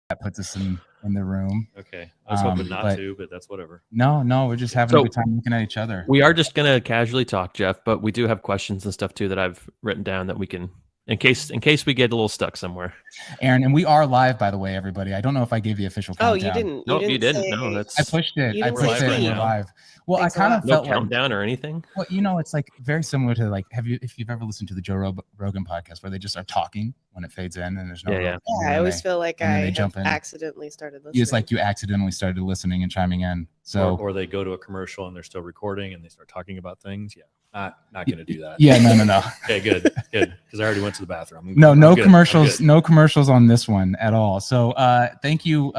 that puts us in the room. Okay, I was hoping not to, but that's whatever. No, we're just having a good time looking at each other. We are just gonna casually talk, Jeff, but we do have questions and stuff too that I've written down that we can, in case we get a little stuck somewhere. Aaron, and we are live, by the way, everybody. I don't know if I gave the official countdown. Oh, you didn't. You didn't. No, that's. I pushed it. I pushed it live. Well, Thanks I kind of felt no countdown or anything. Well, it's like very similar to like if you've ever listened to the Joe Rogan podcast where they just are talking when it fades in and there's no. Yeah, I always feel like I accidentally started listening. It's like you accidentally started listening and chiming in. So or they go to a commercial and they're still recording and they start talking about things. Yeah. Not going to do that. Yeah, no. Okay, good. Because I already went to the bathroom. No commercials. No commercials on this one at all. So thank you,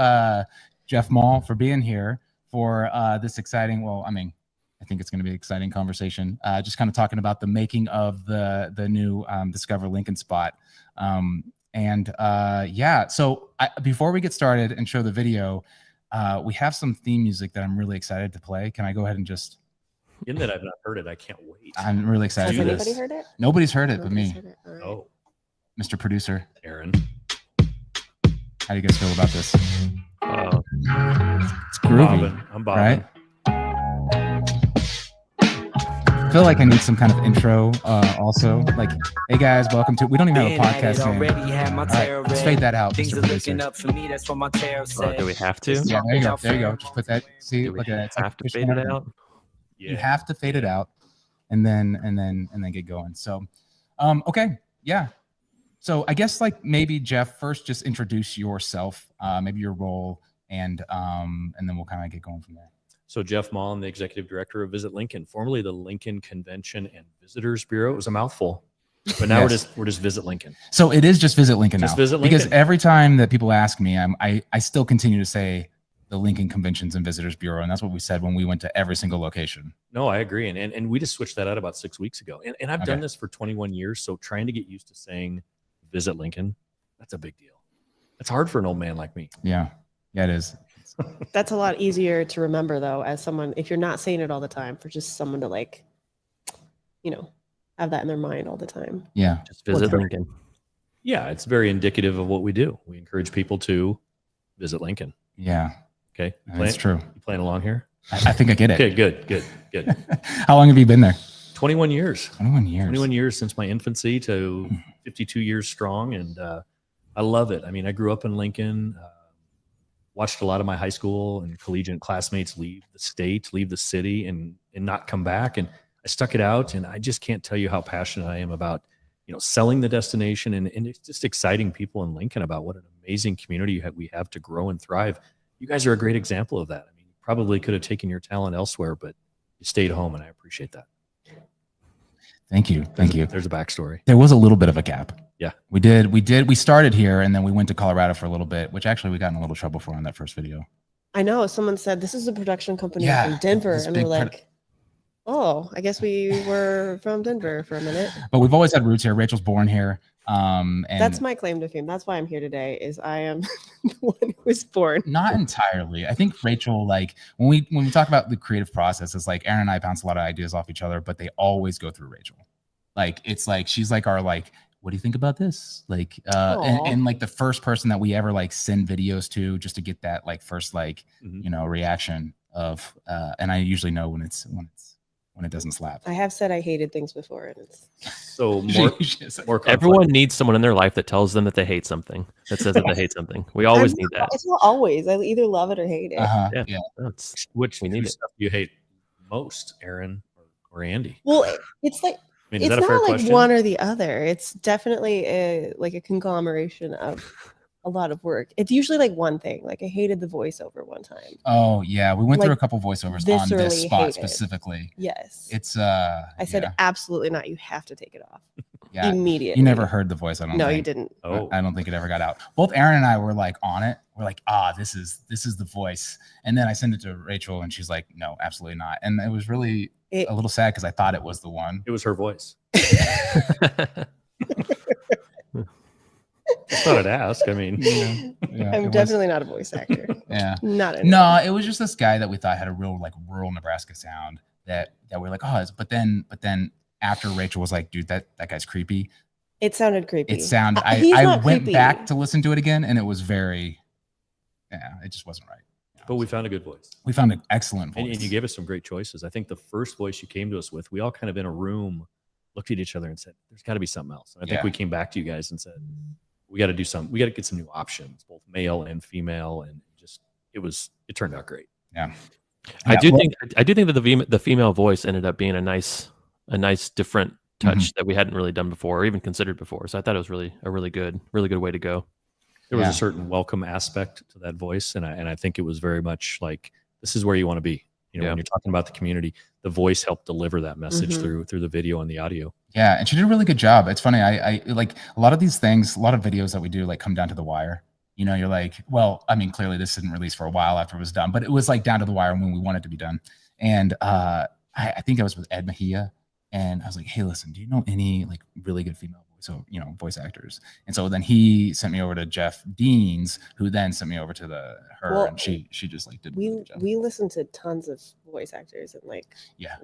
Jeff Maul, for being here for this exciting. Well, I mean, I think it's going to be an exciting conversation. Just kind of talking about the making of the new Discover Lincoln spot. So before we get started and show the video, we have some theme music that I'm really excited to play. Can I go ahead and just? In that I've not heard it, I can't wait. I'm really excited. Has anybody heard it? Nobody's heard it but me. Right. Oh, Mr. Producer, Aaron. how do you guys feel about this? It's groovy. I'm bobbing. Right? I feel like I need some kind of intro also. Like, hey guys, welcome to. We don't even have a podcast name. All right, let's fade that out. Things are looking up for me. That's what my tarot said. Do we have to? Yeah, there you go. Just put that. See, look at it. It's have to fade it out. You have to fade it out, and then get going. So, okay, yeah. So I guess like maybe Jeff, first just introduce yourself, maybe your role, and then we'll kind of get going from there. So Jeff Maul, I'm the executive director of Visit Lincoln, formerly the Lincoln Convention and Visitors Bureau. It was a mouthful, but now we're just Visit Lincoln. So it is just Visit Lincoln just now. Visit Lincoln. Because every time that people ask me, I still continue to say the Lincoln Conventions and Visitors Bureau, and that's what we said when we went to every single location. No, I agree, and we just switched that out about 6 weeks ago. And I've done this for 21 years, so trying to get used to saying Visit Lincoln, that's a big deal. It's hard for an old man like me. Yeah, it is. That's a lot easier to remember, though, as someone, if you're not saying it all the time, for just someone to like, have that in their mind all the time. Yeah, just Visit Lincoln. Yeah, it's very indicative of what we do. We encourage people to visit Lincoln. Yeah. Okay, that's true. You playing along here? I think I get it. Okay, good. How long have you been there? 21 years. 21 years. 21 years since my infancy to 52 years strong, and I love it. I mean, I grew up in Lincoln, watched a lot of my high school and collegiate classmates leave the state, leave the city, and not come back, and I stuck it out, and I just can't tell you how passionate I am about selling the destination and it's just exciting people in Lincoln about what an amazing community we have to grow and thrive. You guys are a great example of that. I mean, you probably could have taken your talent elsewhere, but you stayed home, and I appreciate that. Thank you. There's a backstory. There was a little bit of a gap. Yeah. We started here, and then we went to Colorado for a little bit, which actually we got in a little trouble for on that first video. I know. Someone said, this is a production company from Denver. And we're like, oh, I guess we were from Denver for a minute. But we've always had roots here. Rachel's born here. And that's my claim to fame. That's why I'm here today, is I am the one who was born. Not entirely. I think Rachel, like when we talk about the creative process, it's like Aaron and I bounce a lot of ideas off each other, but they always go through Rachel. Like it's like she's like our like, what do you think about this? Like and like the first person that we ever like send videos to just to get that like first like reaction of and I usually know when it doesn't slap. I have said I hated things before, and it's so more everyone needs someone in their life that tells them that they hate something, that says that they hate something. We always need that. It's not always. I either love it or hate it. Yeah. Which stuff you hate most, Aaron or Andy? Well, it's like it's not like question? one or the other. It's definitely a conglomeration of a lot of work. It's usually like one thing. Like I hated the voiceover one time. Oh yeah, we went through a couple voiceovers on this spot specifically. Yes, it's I said absolutely not. You have to take it off. Yeah, immediately. You never heard the voice. I don't. No, think. You didn't. Oh, I don't think it ever got out. Both Aaron and I were like on it. We're like, this is the voice. And then I sent it to Rachel, and she's like, no, absolutely not. And it was really a little sad because I thought it was the one. It was her voice. I thought I'd ask. I mean, I'm definitely not a voice actor. Yeah, no. It was just this guy that we thought had a real like rural Nebraska sound that we're like, but then after Rachel was like, dude, that guy's creepy. It sounded creepy. It sounded. I went back to listen to it again, and it was very yeah, it just wasn't right. But we found a good voice. We found an excellent voice. And you gave us some great choices. I think the first voice you came to us with, we all kind of in a room looked at each other and said, there's got to be something else. And I think we came back to you guys and said, we got to do something. We got to get some new options, both male and female. And just, it turned out great. Yeah. I do think that the female voice ended up being a nice different touch that we hadn't really done before or even considered before. So I thought it was really a really good way to go. There was a certain welcome aspect to that voice. And I think it was very much like, this is where you want to be. You know, when you're talking about the community, the voice helped deliver that message through the video and the audio. Yeah. And she did a really good job. It's funny. I like a lot of these things, a lot of videos that we do like come down to the wire. You know, you're like, well, I mean, clearly this didn't release for a while after it was done, but it was like down to the wire when we wanted to be done. And I think I was with Ed Mejia, and I was like, hey, listen, do you know any like really good female voice actors? And so then he sent me over to Jeff Deans, who then sent me over to her, and she just like did. We listened to tons of voice actors and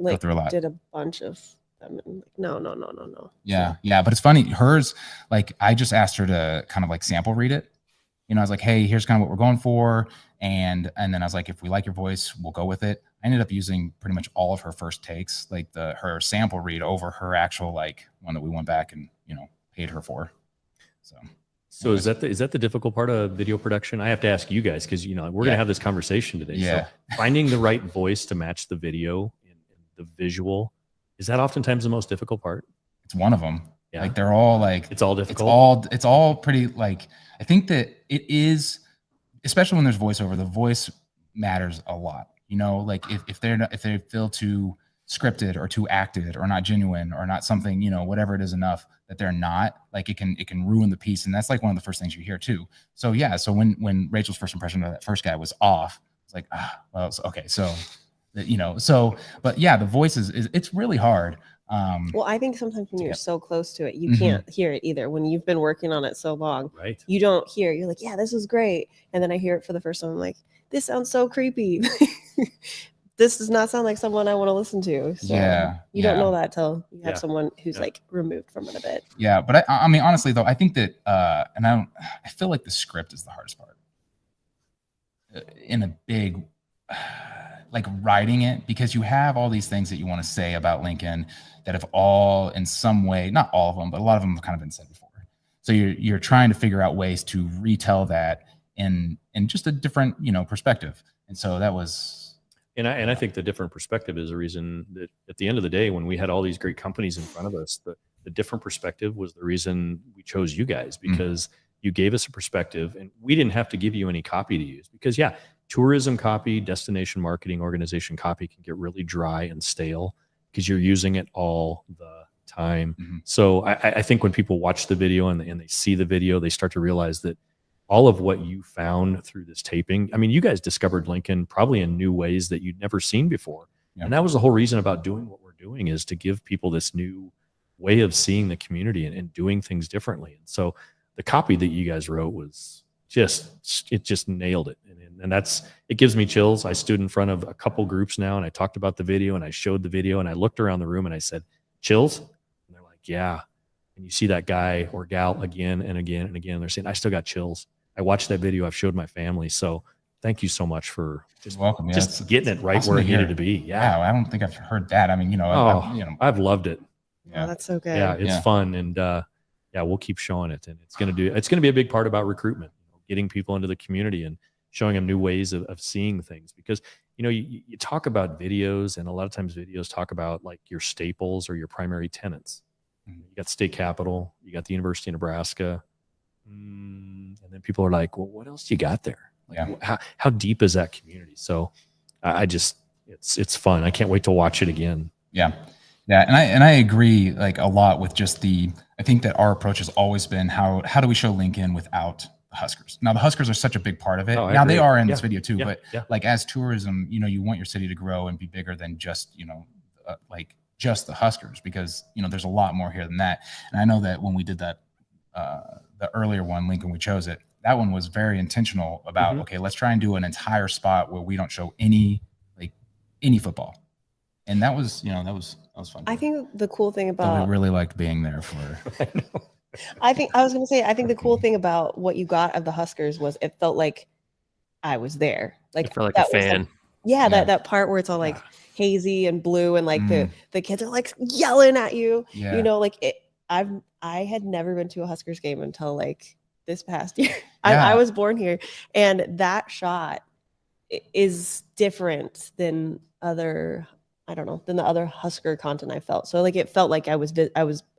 go through a lot. Did a bunch of them. And like, no. Yeah, but it's funny. Hers, like, I just asked her to kind of like sample read it. You know, I was like, hey, here's kind of what we're going for. And then I was like, if we like your voice, we'll go with it. I ended up using pretty much all of her first takes, like her sample read over her actual like one that we went back and, you know, paid her for. So is that the difficult part of video production? I have to ask you guys, because, you know, we're going to have this conversation today. Yeah. So finding the right voice to match the video and the visual, is that oftentimes the most difficult part? It's one of them. Yeah. Like it's all difficult. It's all pretty, like, I think that it is, especially when there's voiceover, the voice matters a lot. You know, like if they feel too scripted or too acted or not genuine or not something, you know, whatever it is enough that they're not, like it can ruin the piece. And that's like one of the first things you hear too. So yeah, so when Rachel's first impression of that first guy was off, it's like, well, okay, so you know, but yeah, the voice is it's really hard. Well, I think sometimes when you're so close to it, you can't hear it either. When you've been working on it so long, right? You don't hear. You're like, yeah, this is great, and then I hear it for the first time. I'm like, this sounds so creepy. This does not sound like someone I want to listen to. So you don't know that till you have someone who's like removed from it a bit. Yeah, but I mean, honestly though, I think that, and I feel like the script is the hardest part. In a big. Like writing it, because you have all these things that you want to say about Lincoln that have all in some way, not all of them, but a lot of them have kind of been said before. So you're trying to figure out ways to retell that in just a different, you know, perspective. And so that was. And I think the different perspective is a reason that at the end of the day, when we had all these great companies in front of us, the different perspective was the reason we chose you guys, because you gave us a perspective and we didn't have to give you any copy to use, because tourism copy, destination marketing organization copy can get really dry and stale because you're using it all the time. So I think when people watch the video and they see the video, they start to realize that all of what you found through this taping, I mean, you guys discovered Lincoln probably in new ways that you'd never seen before. And that was the whole reason about doing what we're doing, is to give people this new way of seeing the community and doing things differently. And so the copy that you guys wrote was just nailed it. And it gives me chills. I stood in front of a couple groups now and I talked about the video and I showed the video and I looked around the room and I said, chills? And they're like, yeah. And you see that guy or gal again and again and again. They're saying, I still got chills. I watched that video. I've showed my family. So thank you so much for just getting it right where it needed to be. Yeah. I don't think I've heard that. I mean, you know, I've loved it. Yeah, that's so good. Yeah, it's fun. And we'll keep showing it. And it's going to be a big part about recruitment, getting people into the community and showing them new ways of seeing things. Because, you know, you talk about videos, and a lot of times videos talk about like your staples or your primary tenants. You got State Capitol, you got the University of Nebraska. And then people are like, well, what else do you got there? Like, how deep is that community? So it's fun. I can't wait to watch it again. Yeah. And I agree like a lot with just I think that our approach has always been how do we show Lincoln without the Huskers? Now the Huskers are such a big part of it. Now they are in this video too, but like as tourism, you know, you want your city to grow and be bigger than just, you know, like just the Huskers, because, you know, there's a lot more here than that. And I know that when we did that, the earlier one, Lincoln, we chose it. That one was very intentional about, okay, let's try and do an entire spot where we don't show any football. And that was, you know, that was fun. I think the cool thing about we really liked being there for. I think the cool thing about what you got of the Huskers was it felt like I was there. Like, I feel like that a was, fan. yeah, that part where it's all like hazy and blue, and like the kids are like yelling at you. You know, like I had never been to a Huskers game until like this past year. I was born here, and that shot is different than other, I don't know, than the other Husker content I felt. So like it felt like I was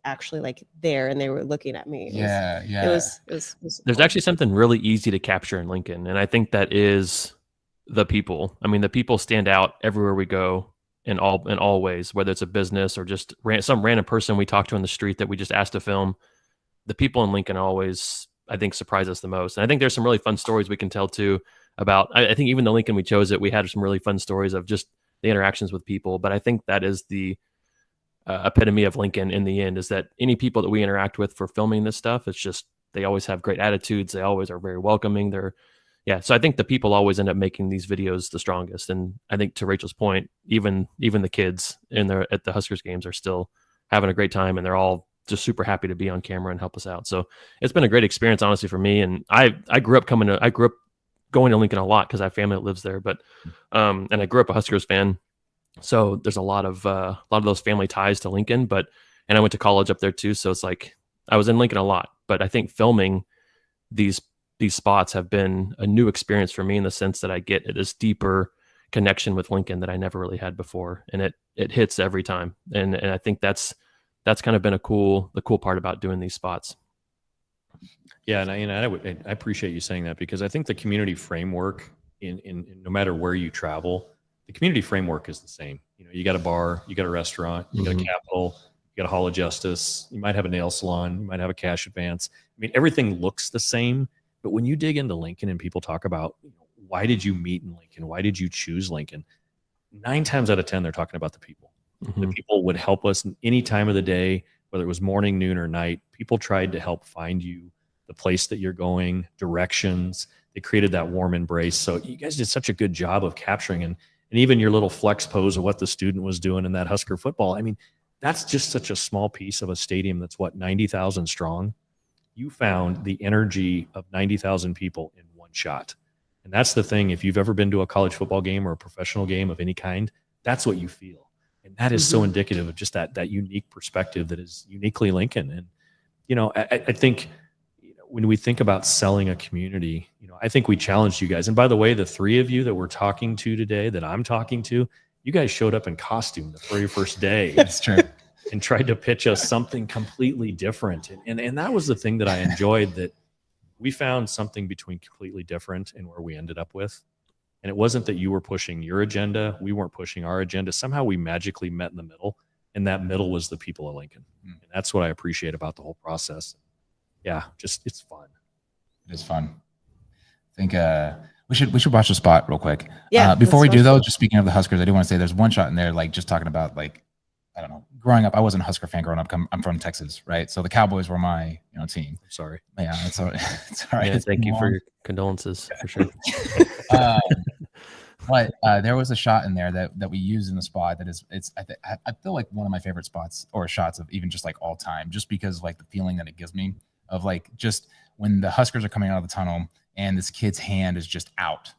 actually like there, and they were looking at me. It was There's actually something really easy to capture in Lincoln, and I think that is the people. I mean, the people stand out everywhere we go in all ways, whether it's a business or just some random person we talk to on the street that we just asked to film. The people in Lincoln always, I think, surprise us the most. And I think there's some really fun stories we can tell too about, I think even the Lincoln we chose it, we had some really fun stories of just the interactions with people. But I think that is the epitome of Lincoln in the end, is that any people that we interact with for filming this stuff, it's just, they always have great attitudes. They always are very welcoming. So I think the people always end up making these videos the strongest. And I think, to Rachel's point, even the kids at the Huskers games are still having a great time, and they're all just super happy to be on camera and help us out. So it's been a great experience, honestly, for me. And I grew up going to Lincoln a lot because I have family that lives there, but and I grew up a Huskers fan. So there's a lot of those family ties to Lincoln, and I went to college up there too. So it's like I was in Lincoln a lot, but I think filming these spots have been a new experience for me, in the sense that I get this deeper connection with Lincoln that I never really had before. And it hits every time. And I think that's kind of been the cool part about doing these spots. Yeah. And I appreciate you saying that, because I think the community framework in no matter where you travel, the community framework is the same. You know, you got a bar, you got a restaurant, you got a Capitol, you got a Hall of Justice, you might have a nail salon, you might have a cash advance. I mean, everything looks the same. But when you dig into Lincoln and people talk about, why did you meet in Lincoln? Why did you choose Lincoln? 9 times out of 10, they're talking about the people. Mm-hmm. The people would help us any time of the day, whether it was morning, noon, or night. People tried to help find you the place that you're going, directions. They created that warm embrace. So you guys did such a good job of capturing, and even your little flex pose of what the student was doing in that Husker football. I mean, that's just such a small piece of a stadium that's 90,000 strong. You found the energy of 90,000 people in one shot. And that's the thing. If you've ever been to a college football game or a professional game of any kind, that's what you feel. And that is so indicative of just that unique perspective that is uniquely Lincoln. And, I think when we think about selling a community, I think we challenged you guys. And by the way, the 3 of you that we're talking to today, that I'm talking to, you guys showed up in costume the very first day. That's true. And tried to pitch us something completely different. And that was the thing that I enjoyed, that we found something between completely different and where we ended up with. And it wasn't that you were pushing your agenda. We weren't pushing our agenda. Somehow we magically met in the middle, and that middle was the people of Lincoln. And that's what I appreciate about the whole process. Yeah, just, it's fun. It is fun. I think we should watch the spot real quick. Yeah. Before we do though, just speaking of the Huskers, I do want to say there's one shot in there, like just talking about, like, I don't know, growing up, I wasn't a Husker fan growing up. I'm from Texas, right? So the Cowboys were my team. I'm sorry. Yeah, it's all right. It's all right. Yeah, thank you for your condolences, for sure. But there was a shot in there that we used in the spot that I feel like one of my favorite spots or shots of even just like all time, just because like the feeling that it gives me of like just when the Huskers are coming out of the tunnel and this kid's hand is just out,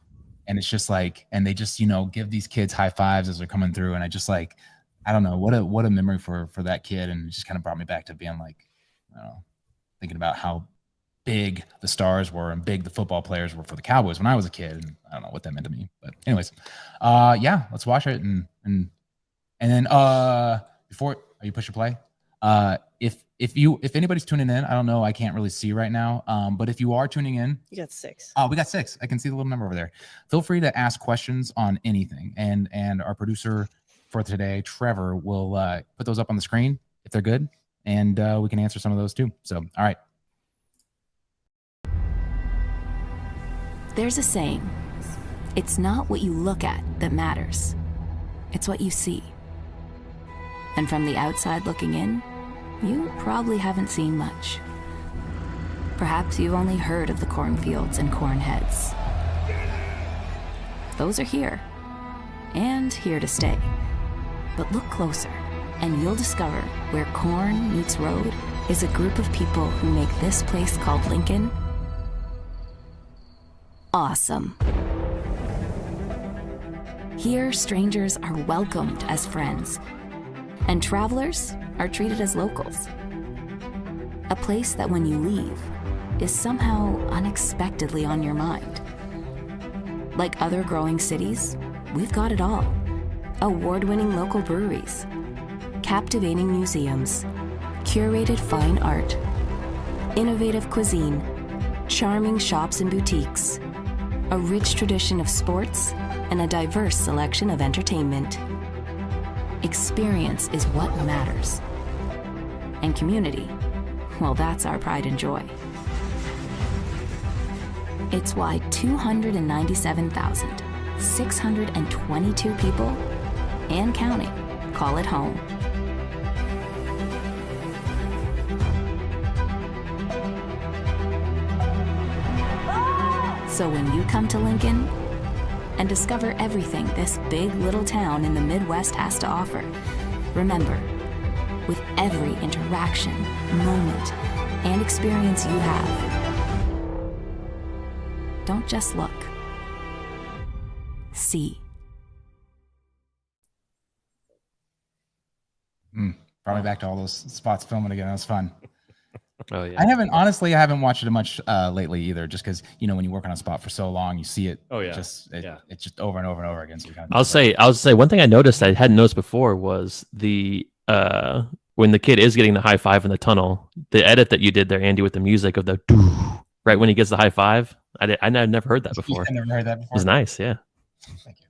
and it's just like, and they just give these kids high fives as they're coming through, and I just like, I don't know, what a memory for that kid, and it just kind of brought me back to being like, I don't know, thinking about how big the stars were and big the football players were for the Cowboys when I was a kid, and I don't know what that meant to me. But anyways, yeah, let's watch it, and then before you push your play, if anybody's tuning in, I don't know, I can't really see right now, but if you are tuning in, You got 6. we got 6. I can see the little number over there. Feel free to ask questions on anything, and our producer for today, Trevor, will put those up on the screen if they're good, and we can answer some of those too. So, all right. There's a saying, it's not what you look at that matters. It's what you see. And from the outside looking in, you probably haven't seen much. Perhaps you've only heard of the cornfields and cornheads. Those are here, and here to stay. But look closer, and you'll discover where corn meets road is a group of people who make this place called Lincoln awesome. Here, strangers are welcomed as friends, and travelers are treated as locals. A place that when you leave is somehow unexpectedly on your mind. Like other growing cities, we've got it all. Award-winning local breweries, captivating museums, curated fine art, innovative cuisine, charming shops and boutiques, a rich tradition of sports, and a diverse selection of entertainment. Experience is what matters. And community, well, that's our pride and joy. It's why 297,622 people, and counting, call it home. So when you come to Lincoln and discover everything this big little town in the Midwest has to offer, remember, with every interaction, moment, and experience you have, don't just look. See. Brought me back to all those spots filming again. That was fun. Oh yeah. I haven't watched it much lately either, just because when you work on a spot for so long, you see it. Oh yeah. It's just over and over and over again. So I'll say one thing I noticed I hadn't noticed before was the when the kid is getting the high five in the tunnel, the edit that you did there, Andy, with the music of the right when he gets the high five. I never heard that before. I never heard that before. It was nice, yeah. Thank you.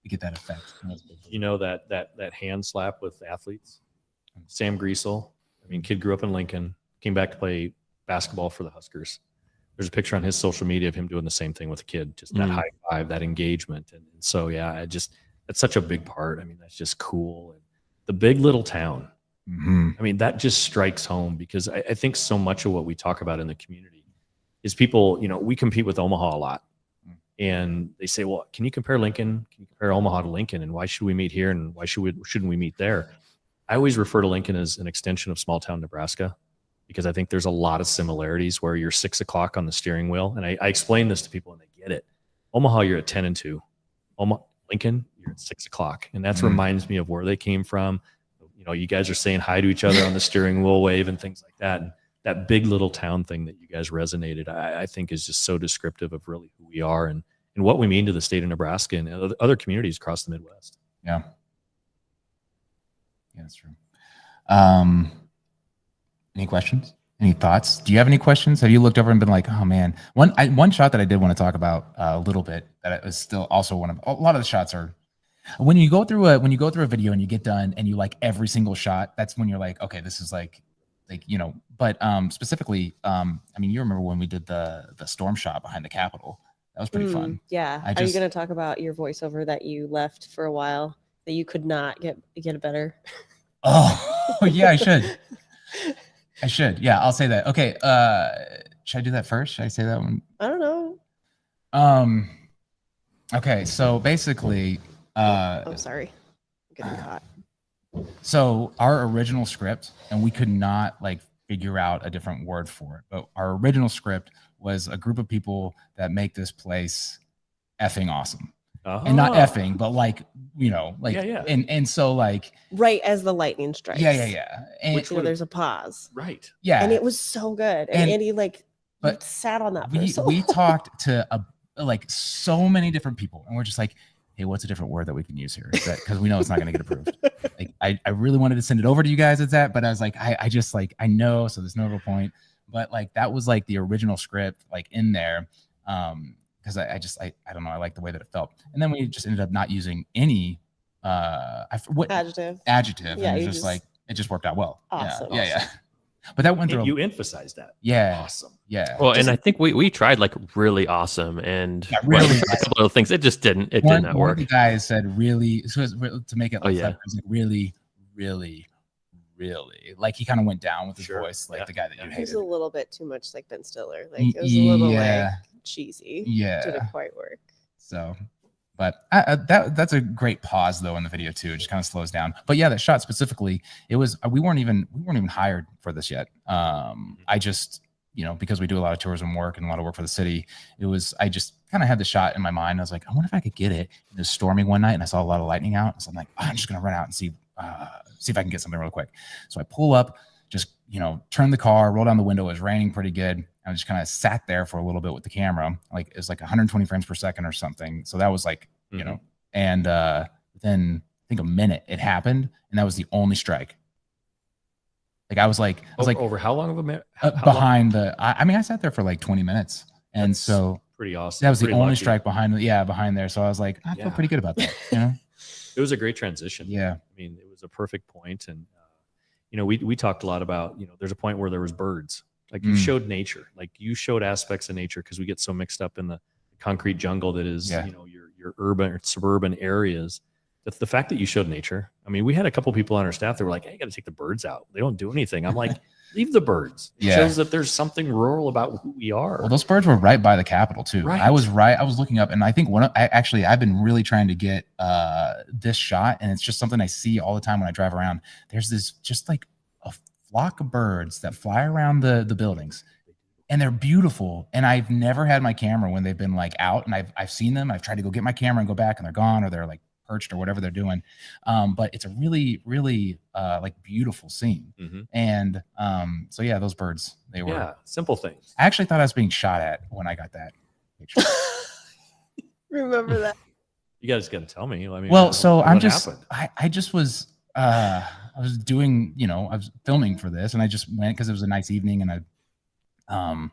You get that effect. You know that hand slap with athletes. Sam Griesel. I mean, kid grew up in Lincoln, came back to play basketball for the Huskers. There's a picture on his social media of him doing the same thing with a kid, just that high five, that engagement. And so, yeah, that's such a big part. I mean, that's just cool. And the big little town. Mm-hmm. I mean, that just strikes home because I think so much of what we talk about in the community is people, we compete with Omaha a lot. And they say, well, can you compare Lincoln? Can you compare Omaha to Lincoln? And why should we meet here? And why shouldn't we meet there? I always refer to Lincoln as an extension of small town Nebraska, because I think there's a lot of similarities where you're 6 o'clock on the steering wheel. And I explain this to people and they get it. Omaha, you're at 10 and 2. Lincoln, you're at 6 o'clock. And that reminds me of where they came from. You guys are saying hi to each other on the steering wheel wave and things like that. And that big little town thing that you guys resonated, I think is just so descriptive of really who we are and what we mean to the state of Nebraska and other communities across the Midwest. Yeah. Yeah, that's true. Any questions? Any thoughts? Do you have any questions? Have you looked over and been like, oh man, one shot that I did want to talk about a little bit that was still also a lot of the shots are when you go through a video and you get done and you like every single shot, that's when you're like, okay, this is like but specifically, I mean, you remember when we did the storm shot behind the Capitol. That was pretty fun. Yeah. Are you going to talk about your voiceover that you left for a while that you could not get better? Oh, yeah, I should. Yeah, I'll say that. Okay. Should I do that first? Should I say that one? I don't know. Okay. So basically, I'm sorry. I'm getting caught. So our original script, and we could not figure out a different word for it, but our original script was a group of people that make this place effing awesome. And not effing, but and so right as the lightning strikes. Yeah. And which there's a pause. Right. Yeah. And it was so good. And Andy but sat on that. We talked to so many different people, and we're just like, hey, what's a different word that we can use here? Because we know it's not going to get approved. I really wanted to send it over to you guys at that, but I was like, I just I know, so there's no real point. But that was the original script in there. Because I don't know, I like the way that it felt. And then we just ended up not using any adjective. Yeah, and it just worked out well. Awesome. Yeah. But that went through. You emphasized that. Yeah. Awesome. Yeah. Well, and I think we tried really awesome and really a couple of things. It just didn't. It did not work. One of the guys said really to make it really, really, really. He kind of went down with his voice, the guy that you hated. He was a little bit too much Ben Stiller. It was a little cheesy. Yeah. Didn't quite work. So. But that's a great pause though in the video too. It just kind of slows down. But yeah, that shot specifically, it was we weren't even hired for this yet. I just because we do a lot of tourism work and a lot of work for the city, I just kind of had the shot in my mind. I was like, I wonder if I could get it. It was storming one night and I saw a lot of lightning out. So I'm like, I'm just going to run out and see if I can get something real quick. So I pull up, just, turn the car, roll down the window. It was raining pretty good. I just kind of sat there for a little bit with the camera. Like it was like 120 frames per second or something. So that was like, and then I think a minute it happened. And that was the only strike. Like I was like over how long of a minute? Behind the, I sat there for like 20 minutes. And that's so pretty awesome. That was the only strike behind there. So I was like, I feel pretty good about that. It was a great transition. Yeah. I mean, it was a perfect point. And, we talked a lot about, there's a point where there was birds, like you showed nature, like you showed aspects of nature. Cause we get so mixed up in the concrete jungle that is, your urban or suburban areas. That's the fact that you showed nature. I mean, we had a couple people on our staff that were like, hey, you got to take the birds out. They don't do anything. I'm like, leave the birds. It shows that there's something rural about who we are. Well, those birds were right by the Capitol too. Right. I was looking up, and I think I've been really trying to get this shot, and it's just something I see all the time when I drive around. There's this just like a flock of birds that fly around the buildings, and they're beautiful. And I've never had my camera when they've been like out, and I've seen them. I've tried to go get my camera and go back, and they're gone, or they're like perched or whatever they're doing. But it's a really, really like beautiful scene. And so yeah, those birds, they were simple things. I actually thought I was being shot at when I got that picture. Remember that? You guys got to tell me. I mean, well, so I was doing, I was filming for this, and I just went because it was a nice evening, and I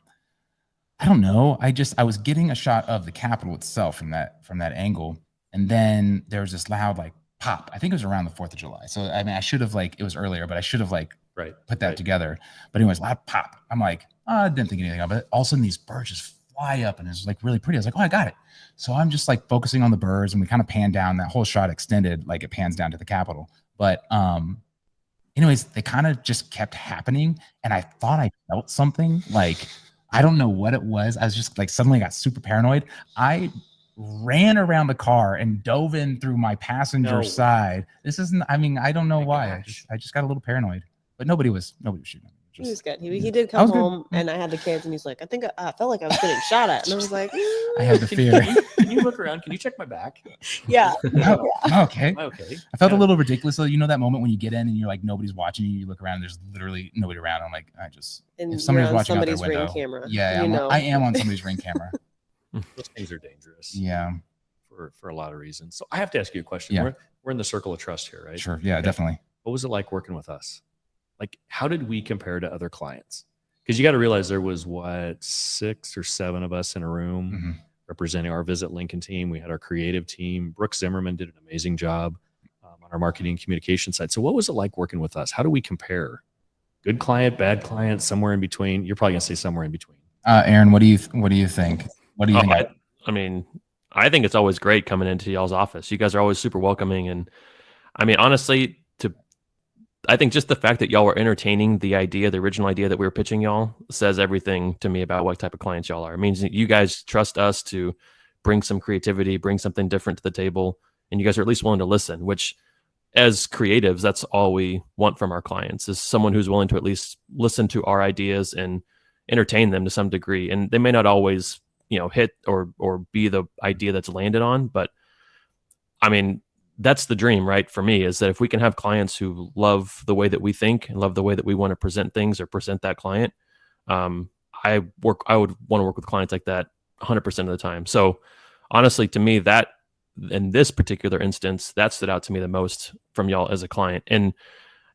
don't know. I was getting a shot of the Capitol itself from that angle. And then there was this loud like pop. I think it was around the 4th of July. So I mean, I should have it was earlier, but I should have put that together. But anyways, loud pop. I'm like, I didn't think anything of it. All of a sudden these birds just fly up, and it's like really pretty. I was like, oh, I got it. So I'm just like focusing on the birds, and we kind of pan down. That whole shot extended, like it pans down to the Capitol. But anyways, they kind of just kept happening, and I thought I felt something. Like I don't know what it was. I was just like suddenly got super paranoid. I ran around the car and dove in through my passenger side. This isn't, I don't know why. I just got a little paranoid, but nobody was shooting. He was good. He did come home, and I had the kids, and he's like, I think I felt like I was getting shot at. And I was like, I had the fear. Can you look around? Can you check my back? Yeah. Okay. I felt a little ridiculous. So that moment when you get in and you're like, nobody's watching you. You look around, and there's literally nobody around. I'm like, if somebody's watching out their window, ring camera. I am on somebody's ring camera. Those things are dangerous. Yeah. For a lot of reasons. So I have to ask you a question. Yeah. We're in the circle of trust here, right? Sure. Yeah, definitely. What was it like working with us? Like, how did we compare to other clients? Because you got to realize there was 6 or 7 of us in a room representing our Visit Lincoln team. We had our creative team. Brooke Zimmerman did an amazing job on our marketing and communication side. So what was it like working with us? How do we compare? Good client, bad client, somewhere in between? You're probably gonna say somewhere in between. Aaron, what do you think? What do you think? I mean, I think it's always great coming into y'all's office. You guys are always super welcoming. And I mean, honestly, I think just the fact that y'all were entertaining the original idea that we were pitching y'all says everything to me about what type of clients y'all are. It means that you guys trust us to bring some creativity, bring something different to the table. And you guys are at least willing to listen, which as creatives, that's all we want from our clients is someone who's willing to at least listen to our ideas and entertain them to some degree. And they may not always hit or be the idea that's landed on. But I mean, that's the dream, right? For me is that if we can have clients who love the way that we think and love the way that we want to present things or present that client, I would want to work with clients like that 100% of the time. So honestly, to me, that in this particular instance, that stood out to me the most from y'all as a client. And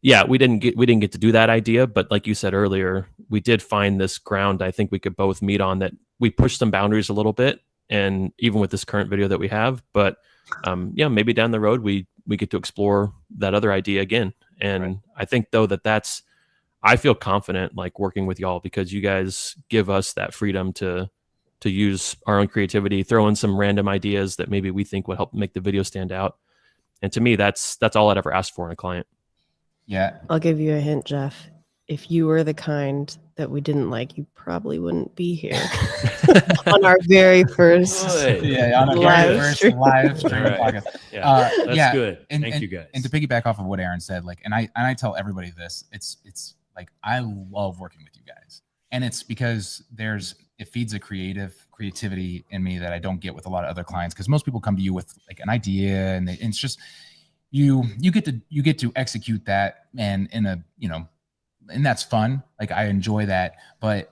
yeah, we didn't get to do that idea, but like you said earlier, we did find this ground I think we could both meet on, that we pushed some boundaries a little bit. And even with this current video that we have, but maybe down the road we get to explore that other idea again. And right. I think though I feel confident like working with y'all because you guys give us that freedom to use our own creativity, throw in some random ideas that maybe we think would help make the video stand out. And to me, that's all I'd ever ask for in a client. Yeah. I'll give you a hint, Jeff. If you were the kind that we didn't like, you probably wouldn't be here on our very first live stream podcast. Yeah, that's good. Thank you guys. And to piggyback off of what Aaron said, like, and I tell everybody this, it's like I love working with you guys. and it's because it feeds a creativity in me that I don't get with a lot of other clients, because most people come to you with like an idea, and it's just you get to execute that, and and that's fun. Like, I enjoy that. But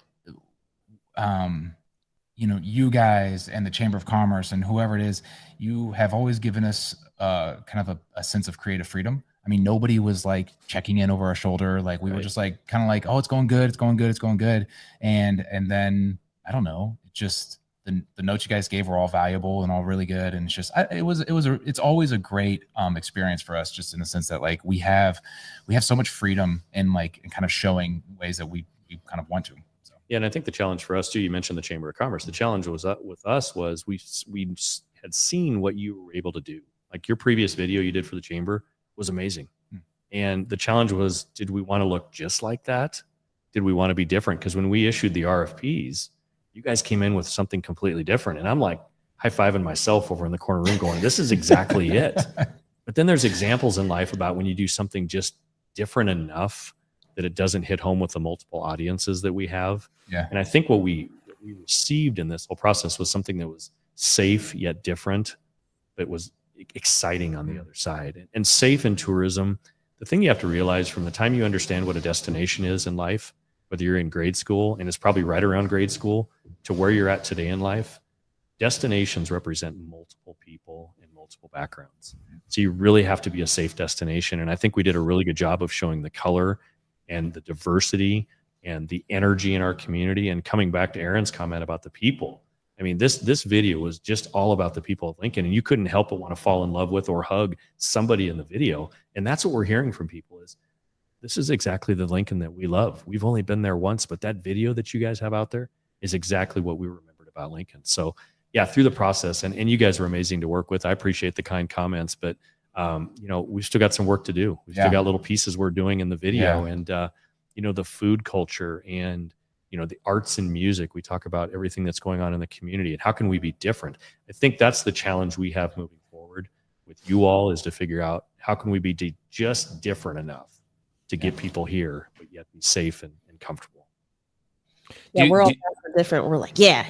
you guys and the Chamber of Commerce and whoever it is, you have always given us kind of a sense of creative freedom. I mean, nobody was like checking in over our shoulder. Like, we were just like, kind of like, oh, it's going good. It's going good. It's going good. And then I don't know, it just, the notes you guys gave were all valuable and all really good. And it's just, it's always a great experience for us, just in the sense that like we have so much freedom in like in kind of showing ways that we kind of want to. So. Yeah. And I think the challenge for us too, you mentioned the Chamber of Commerce. The challenge was with us was we had seen what you were able to do. Like, your previous video you did for the Chamber was amazing. And the challenge was, did we want to look just like that? Did we want to be different? Because when we issued the RFPs, you guys came in with something completely different. And I'm like high-fiving myself over in the corner room going, this is exactly it. But then there's examples in life about when you do something just different enough that it doesn't hit home with the multiple audiences that we have. Yeah. And I think what we received in this whole process was something that was safe yet different, but was exciting on the other side. And safe in tourism, the thing you have to realize from the time you understand what a destination is in life, whether you're in grade school, and it's probably right around grade school, to where you're at today in life, destinations represent multiple people and multiple backgrounds. So you really have to be a safe destination. And I think we did a really good job of showing the color and the diversity and the energy in our community. And coming back to Aaron's comment about the people, I mean, this video was just all about the people of Lincoln, and you couldn't help but want to fall in love with or hug somebody in the video. And that's what we're hearing from people is, this is exactly the Lincoln that we love. We've only been there once, but that video that you guys have out there is exactly what we remembered about Lincoln. So yeah, through the process, and you guys were amazing to work with. I appreciate the kind comments, but we've still got some work to do. We've still got little pieces we're doing in the video, and the food culture and the arts and music. We talk about everything that's going on in the community and how can we be different. I think that's the challenge we have moving forward with you all, is to figure out how can we be just different enough to get people here, but yet be safe and comfortable. Yeah, we're all different. We're like, yeah.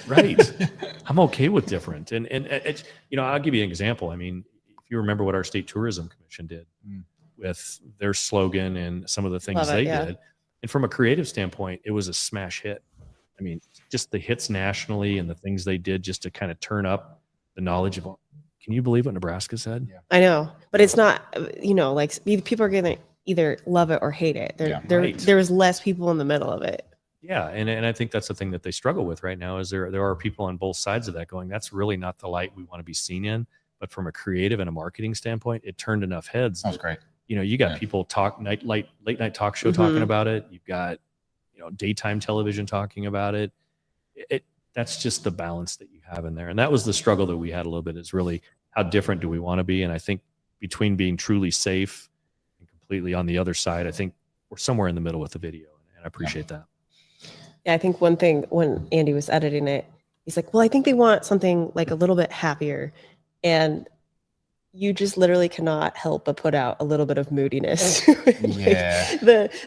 Right. I'm okay with different. And it's, I'll give you an example. I mean, if you remember what our State Tourism Commission did with their slogan and some of the things they did, and from a creative standpoint, it was a smash hit. I mean, just the hits nationally and the things they did just to kind of turn up the knowledge of, can you believe what Nebraska said? Yeah. I know, but it's not, like people are going to either love it or hate it. There's less people in the middle of it. Yeah. And I think that's the thing that they struggle with right now, is there are people on both sides of that going, that's really not the light we want to be seen in. But from a creative and a marketing standpoint, it turned enough heads. That was great. You got people late night talk show talking about it. You've got, daytime television talking about it. That's just the balance that you have in there. And that was the struggle that we had a little bit, is really how different do we want to be? And I think between being truly safe and completely on the other side, I think we're somewhere in the middle with the video. And I appreciate that. Yeah, I think one thing when Andy was editing it, he's like, well, I think they want something like a little bit happier. And you just literally cannot help but put out a little bit of moodiness. Yeah.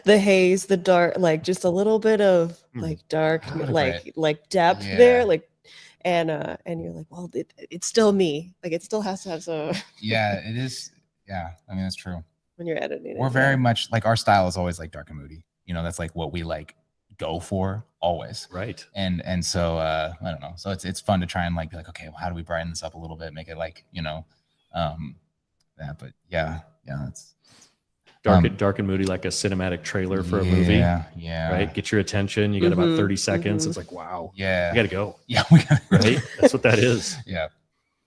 The haze, the dark, like just a little bit of like dark, like depth there. Like, and you're like, well, it's still me. Like, it still has to have some. Yeah, it is. Yeah. I mean, that's true. When you're editing it. We're very much like, our style is always like dark and moody. That's like what we like go for always. Right. And so, I don't know. So it's fun to try and like, be like, okay, well, how do we brighten this up a little bit? Make it like, that, but yeah, it's dark and moody, like a cinematic trailer for a movie. Yeah. Right. Get your attention. You got about 30 seconds. It's like, wow. Yeah. You got to go. Yeah. Right. That's what that is. Yeah.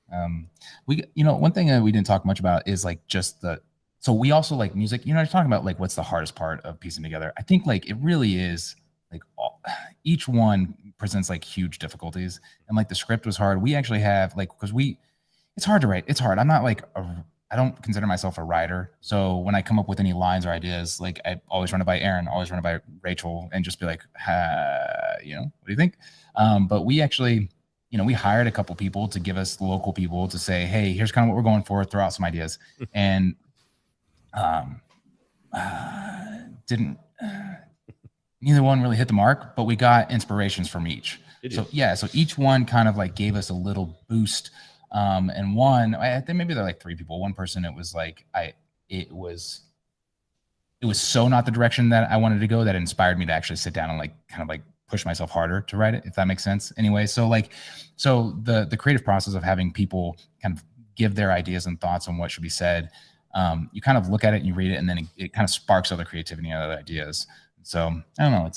One thing that we didn't talk much about is like so we also like music, you're talking about like, what's the hardest part of piecing together? I think like, it really is like each one presents like huge difficulties, and like the script was hard. We actually have like, because it's hard to write. It's hard. I'm not like I don't consider myself a writer. So when I come up with any lines or ideas, like I always run it by Aaron, always run it by Rachel, and just be like, what do you think? But we actually, we hired a couple people to give us local people to say, hey, here's kind of what we're going for, throw out some ideas. And neither one really hit the mark, but we got inspirations from each. So each one kind of like gave us a little boost. And one, I think maybe they're like 3 people. One person, it was like it was so not the direction that I wanted to go that inspired me to actually sit down and like kind of like push myself harder to write it, if that makes sense. Anyway, so the creative process of having people kind of give their ideas and thoughts on what should be said, you kind of look at it and you read it, and then it kind of sparks other creativity and other ideas. So I don't know.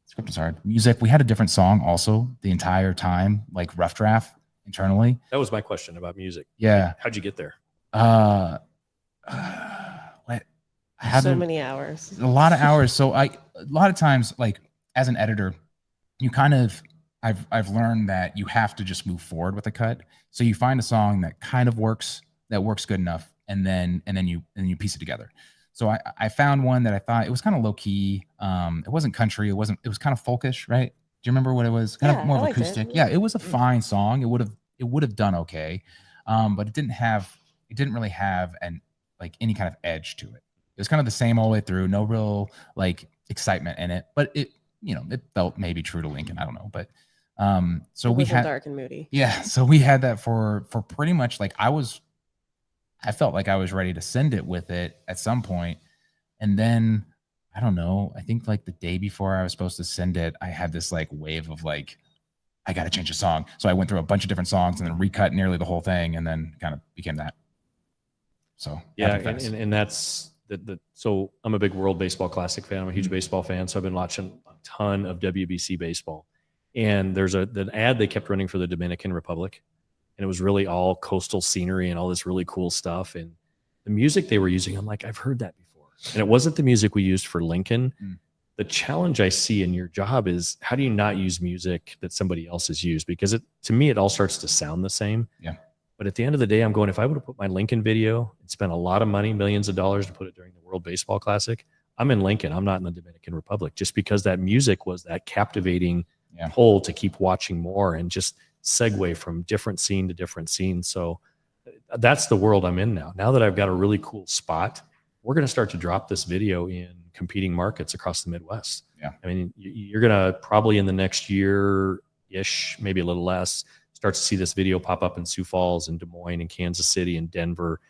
Script is hard. Music, we had a different song also the entire time, like rough draft internally. That was my question about music. Yeah. How'd you get there? Many hours. A lot of hours. So a lot of times, like as an editor, you kind of I've learned that you have to just move forward with a cut. So you find a song that kind of works good enough, and then you piece it together. So I found one that I thought it was kind of low key. It wasn't country. It was kind of folkish, right? Do you remember what it was? Kind of more of acoustic. Yeah, it was a fine song. It would have done okay, but it didn't really have any kind of edge to it. It was kind of the same all the way through. No real like excitement in it, but it felt maybe true to Lincoln. I don't know, but so we had dark and moody. Yeah, so we had that for pretty much like I felt like I was ready to send it with it at some point. And then, I don't know, I think like the day before I was supposed to send it, I had this like wave of like, I got to change a song. So I went through a bunch of different songs and then recut nearly the whole thing, and then kind of became that. So yeah, and that's so I'm a big World Baseball Classic fan. I'm a huge baseball fan. So I've been watching a ton of WBC baseball. And there's the ad they kept running for the Dominican Republic. And it was really all coastal scenery and all this really cool stuff. And the music they were using, I'm like, I've heard that before. And it wasn't the music we used for Lincoln. The challenge I see in your job is, how do you not use music that somebody else has used? Because to me, it all starts to sound the same. Yeah. But at the end of the day, I'm going, if I would have put my Lincoln video and spent a lot of money, millions of dollars to put it during the World Baseball Classic, I'm in Lincoln. I'm not in the Dominican Republic, just because that music was that captivating pull to keep watching more and just segue from different scene to different scene. So that's the world I'm in now. Now that I've got a really cool spot, we're going to start to drop this video in competing markets across the Midwest. Yeah. I mean, you're going to probably in the next year-ish, maybe a little less, start to see this video pop up in Sioux Falls and Des Moines and Kansas City and Denver.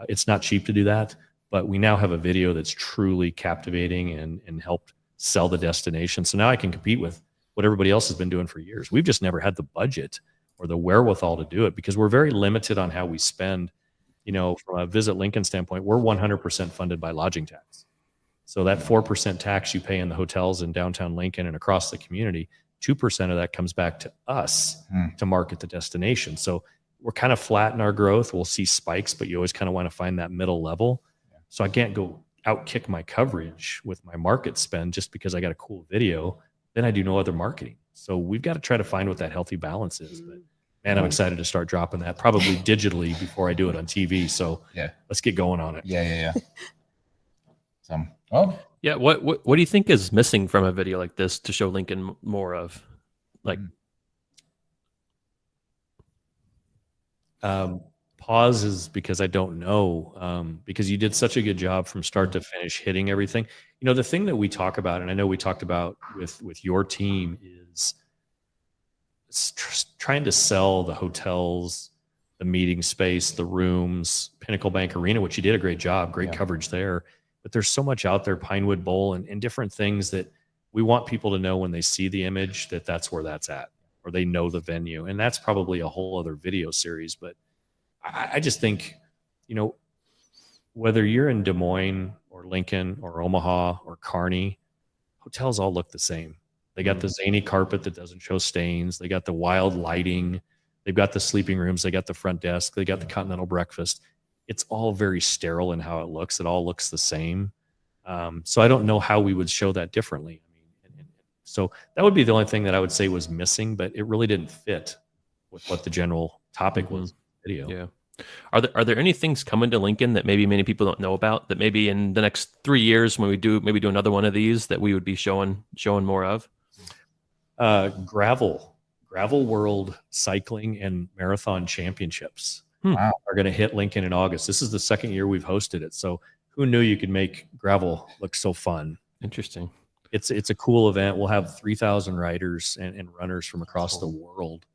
It's not cheap to do that, but we now have a video that's truly captivating and helped sell the destination. So now I can compete with what everybody else has been doing for years. We've just never had the budget or the wherewithal to do it because we're very limited on how we spend. You know, from a Visit Lincoln standpoint, we're 100% funded by lodging tax. So that 4% tax you pay in the hotels in downtown Lincoln and across the community, 2% of that comes back to us to market the destination. So we're kind of flat in our growth. We'll see spikes, but you always kind of want to find that middle level. So I can't go out kick my coverage with my market spend just because I got a cool video. Then I do no other marketing. So we've got to try to find what that healthy balance is. But man, I'm excited to start dropping that probably digitally before I do it on TV. So let's get going on it. Yeah. So, yeah. What do you think is missing from a video like this to show Lincoln more of? Like, pause is because I don't know, because you did such a good job from start to finish hitting everything. You know, the thing that we talk about, and I know we talked about with your team, is trying to sell the hotels, the meeting space, the rooms, Pinnacle Bank Arena, which you did a great job, great coverage there. But there's so much out there, Pinewood Bowl and different things that we want people to know when they see the image that that's where that's at, or they know the venue. And that's probably a whole other video series. But I just think, you know, whether you're in Des Moines or Lincoln or Omaha or Kearney, hotels all look the same. They got the zany carpet that doesn't show stains. They got the wild lighting. They've got the sleeping rooms. They got the front desk. They got the continental breakfast. It's all very sterile in how it looks. It all looks the same. So I don't know how we would show that differently. I mean, so that would be the only thing that I would say was missing, but it really didn't fit with what the general topic was. Video. Yeah. Are there any things coming to Lincoln that maybe many people don't know about, that maybe in the next 3 years when we do another one of these that we would be showing more of? Gravel World Cycling and Marathon Championships are going to hit Lincoln in August. This is the second year we've hosted it. So who knew you could make gravel look so fun? Interesting. it's a cool event. We'll have 3,000 riders and runners from across the world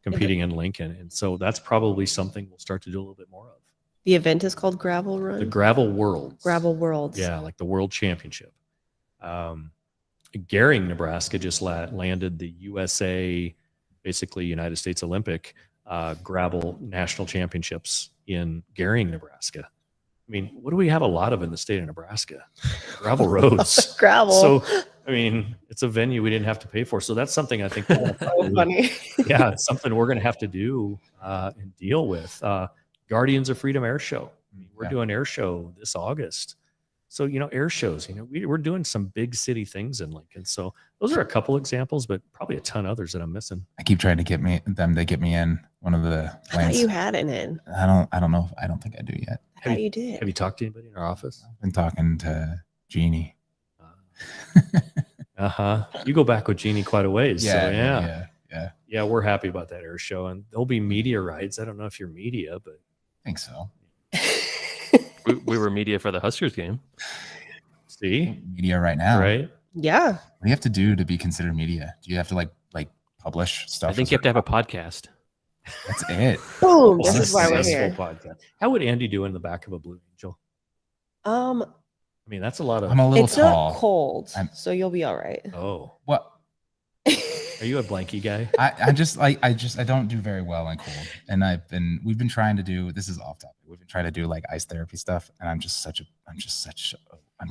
competing in Lincoln. And so that's probably something we'll start to do a little bit more of. The event is called Gravel Run? The Gravel Worlds. Gravel Worlds. Yeah, like the World Championship. Gehring, Nebraska just landed the USA, basically United States Olympic gravel national championships in Gehring, Nebraska. I mean, what do we have a lot of in the state of Nebraska? Gravel roads. Gravel. So, I mean, it's a venue we didn't have to pay for. So that's something I think. So funny. Yeah, it's something we're going to have to do and deal with. Guardians of Freedom Air Show. I mean, we're doing air show this August. So, air shows, we're doing some big city things in Lincoln. So those are a couple examples, but probably a ton others that I'm missing. I keep trying to get them to get me in one of the I thought you had it in. I don't know. I don't think I do yet. I thought you did. Have you talked to anybody in our office? I've been talking to Jeannie. You go back with Jeannie quite a ways. Yeah, so yeah, we're happy about that air show, and there'll be media rides. I don't know if you're media, but I think so. We were media for the Huskers game. See, media right now, right? Yeah. What do you have to do to be considered media? Do you have to like publish stuff? I think you have to have a podcast. That's it. Boom. This is why we're here. Podcast. How would Andy do in the back of a Blue Angel? I mean, that's a lot of. I'm a little it's tall. not cold, so you'll be all right. Oh, what? Are you a blankie guy? I don't do very well in cold, and we've been trying to do. This is off topic. We've been trying to do like ice therapy stuff, and I'm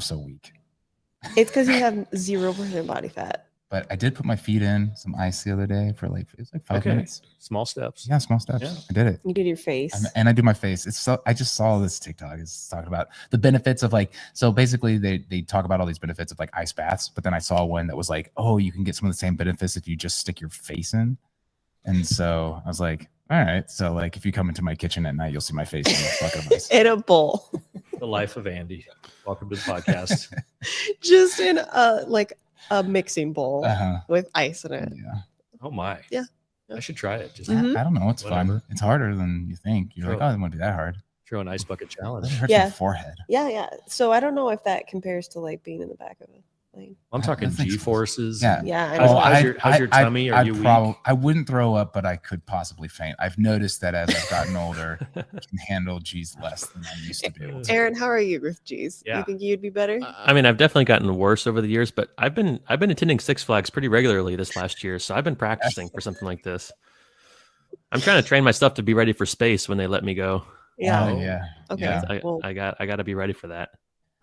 so weak. It's because you have 0% body fat. But I did put my feet in some ice the other day for it was like 5 minutes. Small steps. Yeah, small steps. Yeah. I did it. You did your face. And I do my face. I just saw this TikTok. It's talking about the benefits of so basically they talk about all these benefits of like ice baths, but then I saw one that was like, oh, you can get some of the same benefits if you just stick your face in. And so I was like, all right. So like if you come into my kitchen at night, you'll see my face in a bucket of ice. In a bowl. The life of Andy. Welcome to the podcast. Just in a mixing bowl with ice in it. Yeah. Oh my. Yeah. I should try it. Just I don't know. It's Whatever. fun. It's harder than you think. You're like, oh, it won't be that hard. throw an ice bucket challenge. It hurts Yeah. your forehead. Yeah. So I don't know if that compares to like being in the back of a plane. I'm talking I think so. G-forces. Yeah. Yeah. I How's, know. how's your tummy? Are you weak? I wouldn't throw up, but I could possibly faint. I've noticed that as I've gotten older, I can handle G's less than I used to be able to. Aaron, how are you with G's? Yeah. You think you'd be better? I mean, I've definitely gotten worse over the years, but I've been attending Six Flags pretty regularly this last year, so I've been practicing for something like this. I'm trying to train myself to be ready for space when they let me go. Yeah. Oh, yeah. Okay. Yeah. Well, I got to be ready for that.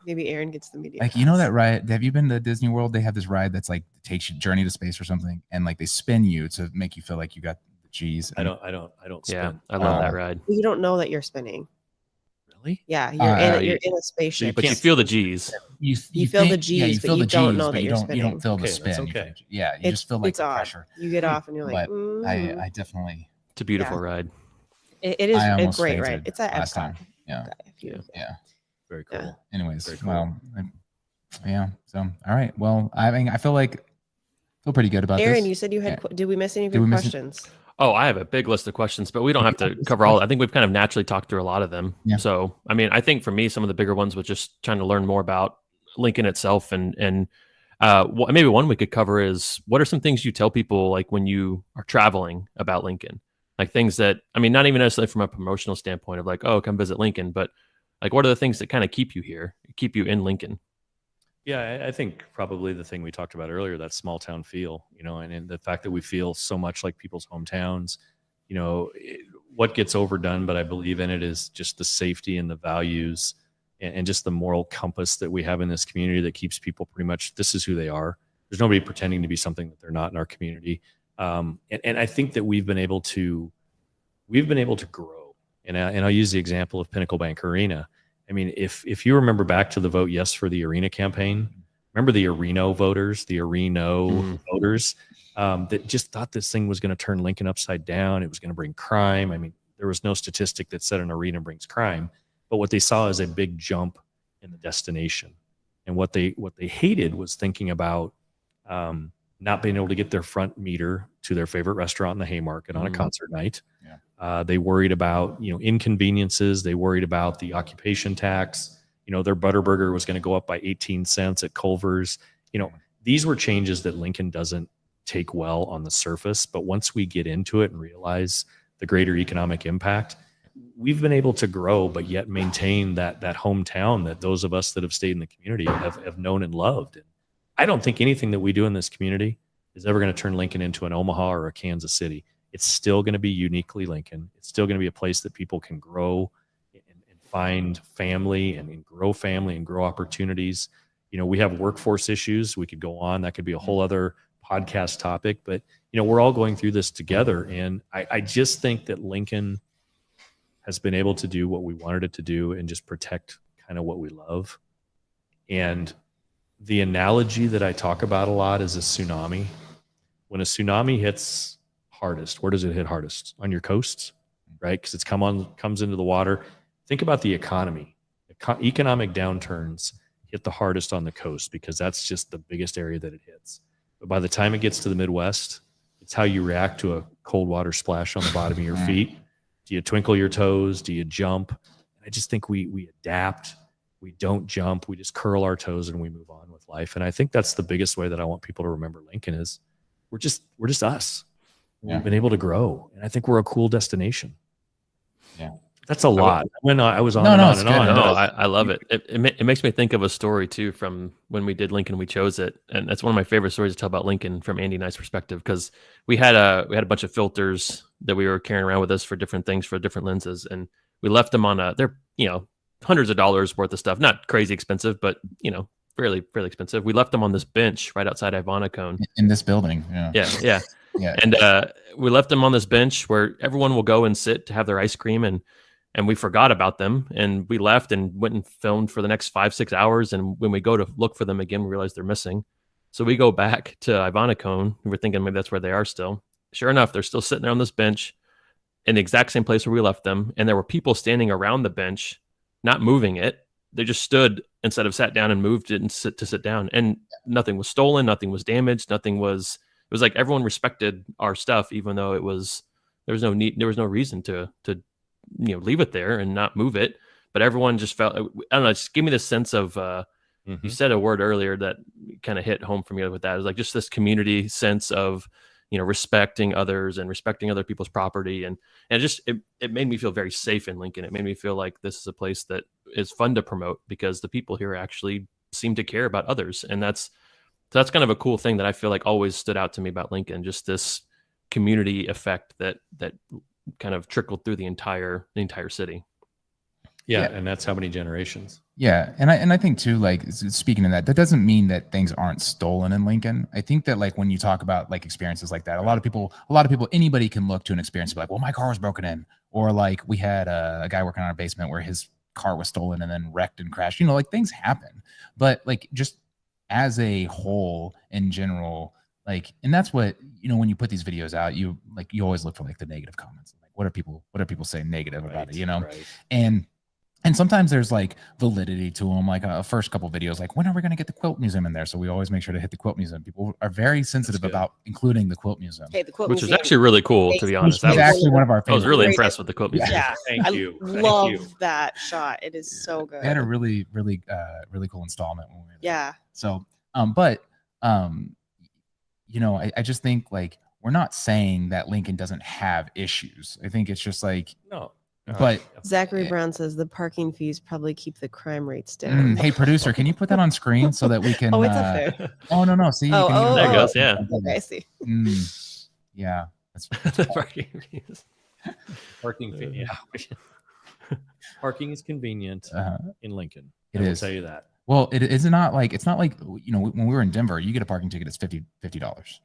maybe Aaron gets the media. Like, you know that ride? Have you been to Disney World? They have this ride that's like takes you Journey to Space or something, and like they spin you to make you feel like you got the G's. I don't spin. Yeah, I love that Oh. ride. You don't know that you're spinning. Really? Yeah, you're you- in a spaceship. But you feel the G's. You feel the think- G's, yeah, you but feel you the don't G's, know but that you you're don't spinning. feel the Okay, spin. that's You okay. feel- yeah, you just feel like it's the odd. pressure. You get off and you're like, But I definitely It's a beautiful Yeah. ride. it is I a almost great fainted ride. It's at last Epcot. time. Yeah. Okay, if you- Yeah. Very cool. Yeah. Anyways, Very cool. well, yeah. So, all right. Well, I mean, I feel pretty good about Aaron, this. you said you had. Yeah. Did we miss any of Did your we miss it? questions? Oh, I have a big list of questions, but we don't have to cover all. I think we've kind of naturally talked through a lot of them. Yeah. So, I mean, I think for me, some of the bigger ones was just trying to learn more about Lincoln itself, and maybe one we could cover is what are some things you tell people like when you are traveling about Lincoln, like things that I mean, not even necessarily from a promotional standpoint of like, oh, come visit Lincoln, but like what are the things that kind of keep you here, keep you in Lincoln? Yeah, I think probably the thing we talked about earlier, that small town feel, and the fact that we feel so much like people's hometowns, what gets overdone, but I believe in it is just the safety and the values and just the moral compass that we have in this community that keeps people pretty much, this is who they are. There's nobody pretending to be something that they're not in our community. And I think that we've been able to grow. And I'll use the example of Pinnacle Bank Arena. I mean, if you remember back to the Vote Yes for the Arena campaign, remember the Areno voters that just thought this thing was going to turn Lincoln upside down. It was going to bring crime. I mean, there was no statistic that said an arena brings crime, but what they saw is a big jump in the destination. And what they hated was thinking about not being able to get their front meter to their favorite restaurant in the Haymarket on a concert night. Yeah. They worried about, inconveniences. They worried about the occupation tax. Their Butterburger was going to go up by 18 cents at Culver's. these were changes that Lincoln doesn't take well on the surface, but once we get into it and realize the greater economic impact, we've been able to grow, but yet maintain that hometown that those of us that have stayed in the community have known and loved. And I don't think anything that we do in this community is ever going to turn Lincoln into an Omaha or a Kansas City. It's still going to be uniquely Lincoln. It's still going to be a place that people can grow and find family and grow family and grow opportunities. You know, we have workforce issues. We could go on. That could be a whole other podcast topic, but you know, we're all going through this together. And I just think that Lincoln has been able to do what we wanted it to do and just protect kind of what we love. And the analogy that I talk about a lot is a tsunami. When a tsunami hits hardest, where does it hit hardest? On your coasts, right? Because it's comes into the water. Think about the economy. Economic downturns hit the hardest on the coast because that's just the biggest area that it hits. But by the time it gets to the Midwest, it's how you react to a cold water splash on the bottom of your feet. Do you twinkle your toes? Do you jump? I just think we adapt. We don't jump. We just curl our toes and we move on with life. And I think that's the biggest way that I want people to remember Lincoln is we're just us. Yeah. We've been able to grow. And I think we're a cool destination. Yeah. That's a lot. When I was on and on. No, I love it. It makes me think of a story too from when we did Lincoln. We chose it, and that's one of my favorite stories to tell about Lincoln from Andy and I's perspective because we had a bunch of filters that we were carrying around with us for different things for different lenses, and we left them on they're hundreds of dollars worth of stuff, not crazy expensive, but fairly expensive. We left them on this bench right outside Ivanacone in this building. Yeah. And we left them on this bench where everyone will go and sit to have their ice cream, and we forgot about them, and we left and went and filmed for the next 5-6 hours. And when we go to look for them again, we realize they're missing. So we go back to Ivanacone. We're thinking maybe that's where they are still. Sure enough, they're still sitting there on this bench in the exact same place where we left them. And there were people standing around the bench, not moving it. They just stood instead of sat down and moved it and sit down. And nothing was stolen. Nothing was damaged. It was like everyone respected our stuff, even though there was no reason to leave it there and not move it. But everyone just felt, I don't know, just give me this sense of, you said a word earlier that kind of hit home for me with that. It was like just this community sense of, respecting others and respecting other people's property. And it made me feel very safe in Lincoln. It made me feel like this is a place that is fun to promote because the people here actually seem to care about others. And that's kind of a cool thing that I feel like always stood out to me about Lincoln, just this community effect that kind of trickled through the entire city. Yeah, and that's how many generations. Yeah, and I think too, like speaking of that doesn't mean that things aren't stolen in Lincoln. I think that like when you talk about like experiences like that, a lot of people, anybody can look to an experience and be like, well, my car was broken in, or like we had a guy working on our basement where his car was stolen and then wrecked and crashed. Like things happen, but like just as a whole in general, like, and that's what when you put these videos out, you always look for like the negative comments. Like, what are people saying negative about it? Right. And sometimes there's like validity to them. Like a first couple videos, like when are we going to get the quilt museum in there? So we always make sure to hit the quilt museum. People are very sensitive about incling the quilt museum, which is actually really cool, to be honest. That was actually one of our favorites. I was really impressed with the quilt museum. Yeah, Thank you. Love that shot. It is so good. They had a really cool installment when we were there. Yeah. So, I just think like we're not saying that Lincoln doesn't have issues. I think it's just like no. But Zachary Brown says the parking fees probably keep the crime rates down. Hey, producer, can you put that on screen so that we can? Oh, it's up there. Oh no! See, there it goes. Yeah. Okay, I see. Yeah, that's the parking fees. Parking fee. Yeah. Parking is convenient in Lincoln. It is. I'll tell you that. Well, it's not like when we were in Denver, you get a parking ticket, it's $50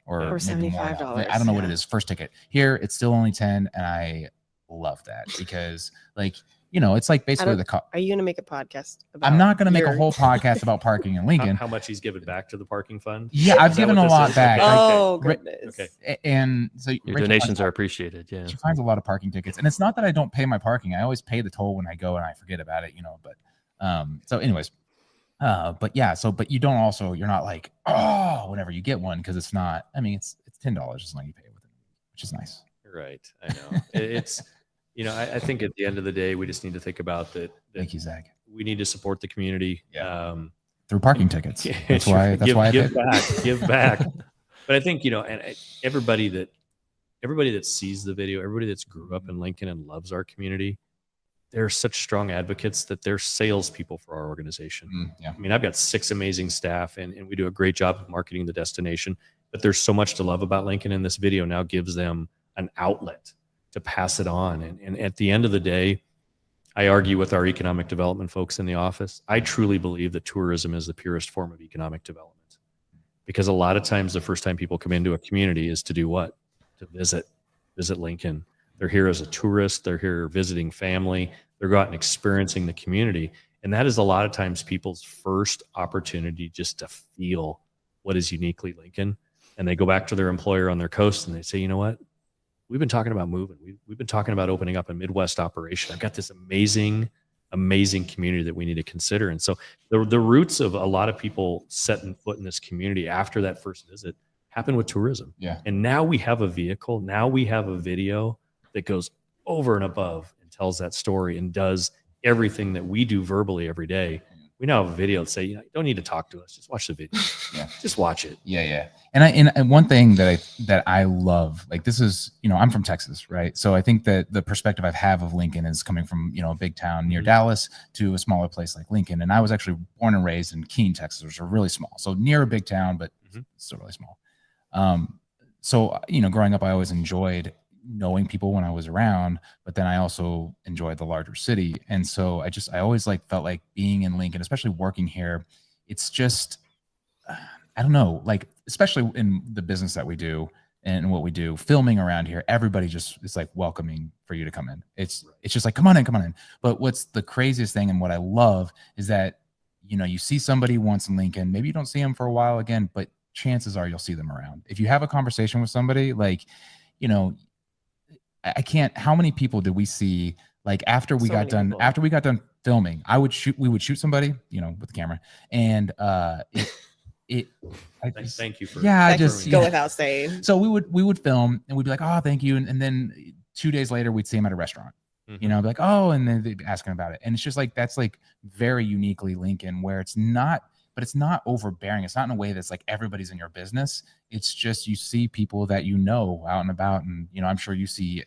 or $75. I don't know what it is. First ticket here, it's still only 10, and I love that because it's like basically the Are you going to make a podcast about I'm not going to make a whole podcast about parking in Lincoln. How much he's given back to the parking fund? Yeah, I've given a lot back. Oh, goodness. Okay. And so your donations are appreciated. Yeah. She finds a lot of parking tickets. And it's not that I don't pay my parking. I always pay the toll when I go and I forget about it, but so anyways, but you don't also, you're not like, oh, whenever you get one, because it's not, it's $10 as long as you pay with it, which is nice. Right. I know. It's, I think at the end of the day, we just need to think about that. Thank you, Zach. We need to support the community. Yeah. through parking tickets. That's why I give back. But I think, and everybody that sees the video, everybody that's grew up in Lincoln and loves our community, they're such strong advocates that they're salespeople for our organization. Yeah. I mean, I've got 6 amazing staff, and we do a great job of marketing the destination. But there's so much to love about Lincoln, and this video now gives them an outlet to pass it on. And at the end of the day, I argue with our economic development folks in the office. I truly believe that tourism is the purest form of economic development, because a lot of times the first time people come into a community is to do what? To visit Lincoln. They're here as a tourist. They're here visiting family. They're out and experiencing the community. And that is a lot of times people's first opportunity just to feel what is uniquely Lincoln. And they go back to their employer on their coast and they say, you know what? We've been talking about moving. We've been talking about opening up a Midwest operation. I've got this amazing community that we need to consider. And so the roots of a lot of people setting foot in this community after that first visit happened with tourism. Yeah. And now we have a vehicle. Now we have a video that goes over and above and tells that story and does everything that we do verbally every day. We now have a video that say, you don't need to talk to us. Just watch the video. Yeah. Just watch it. Yeah. And one thing that I love, like, this is, I'm from Texas, right? So I think that the perspective I have of Lincoln is coming from, a big town near Dallas to a smaller place like Lincoln. And I was actually born and raised in Keene, Texas, which are really small. So near a big town, but still really small. So, growing up, I always enjoyed knowing people when I was around, but then I also enjoyed the larger city. And so I always felt like being in Lincoln, especially working here, it's just, I don't know, especially in the business that we do and what we do, filming around here, everybody just is welcoming for you to come in. It's just come on in. But what's the craziest thing and what I love is that, you see somebody once in Lincoln, maybe you don't see them for a while again, but chances are you'll see them around. If you have a conversation with somebody, I can't, how many people did we see after we got done filming? We would shoot somebody, with the camera, and thank you for go without saying. So we would film and we'd be like, oh, thank you, and then 2 days later we'd see him at a restaurant, be like, oh, and then they'd be asking about it, and it's just that's very uniquely Lincoln, where it's not. But it's not overbearing. It's not in a way that's everybody's in your business. It's just you see people that out and about, and I'm sure you see,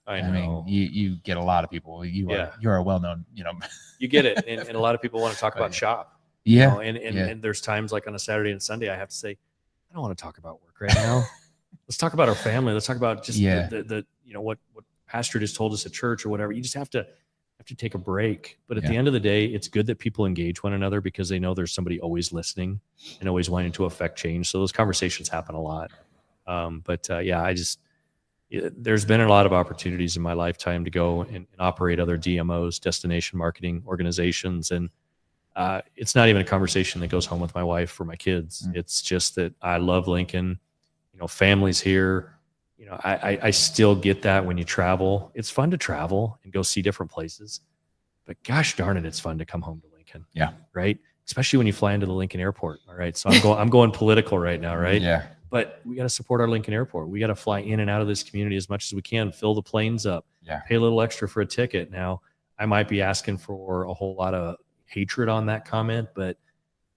I mean, you get a lot of people. You're a well-known, You get it, and a lot of people want to talk about shop. Yeah, and there's times on a Saturday and Sunday I have to say, I don't want to talk about work right now. Let's talk about our family. Let's talk about just the what pastor just told us at church or whatever. You just have to take a break. But at the end of the day, it's good that people engage one another because they know there's somebody always listening and always wanting to affect change. So those conversations happen a lot. There's been a lot of opportunities in my lifetime to go and operate other DMOs, destination marketing organizations. And it's not even a conversation that goes home with my wife or my kids. It's just that I love Lincoln, families here. I still get that when you travel. It's fun to travel and go see different places, but gosh darn it, it's fun to come home to Lincoln. Yeah. Right. Especially when you fly into the Lincoln airport. All right. So I'm going political right now. Right. Yeah. But we got to support our Lincoln airport. We got to fly in and out of this community as much as we can, fill the planes up, pay a little extra for a ticket. Now I might be asking for a whole lot of hatred on that comment, but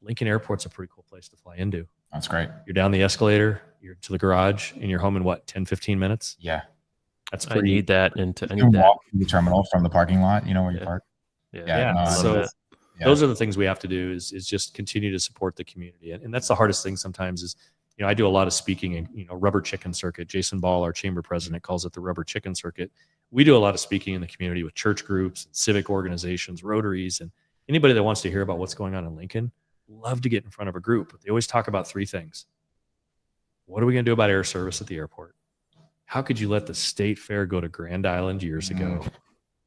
Lincoln airport's a pretty cool place to fly into. That's great. You're down the escalator, you're to the garage, and you're home in 10, 15 minutes? Yeah. That's pretty. I need that. You can walk to the terminal from the parking lot, where you park. Those are the things we have to do is just continue to support the community. And that's the hardest thing sometimes is, I do a lot of speaking in, rubber chicken circuit. Jason Ball, our chamber president, calls it the rubber chicken circuit. We do a lot of speaking in the community with church groups, civic organizations, Rotaries, and anybody that wants to hear about what's going on in Lincoln. Love to get in front of a group. They always talk about 3 things. What are we going to do about air service at the airport? How could you let the state fair go to Grand Island years ago?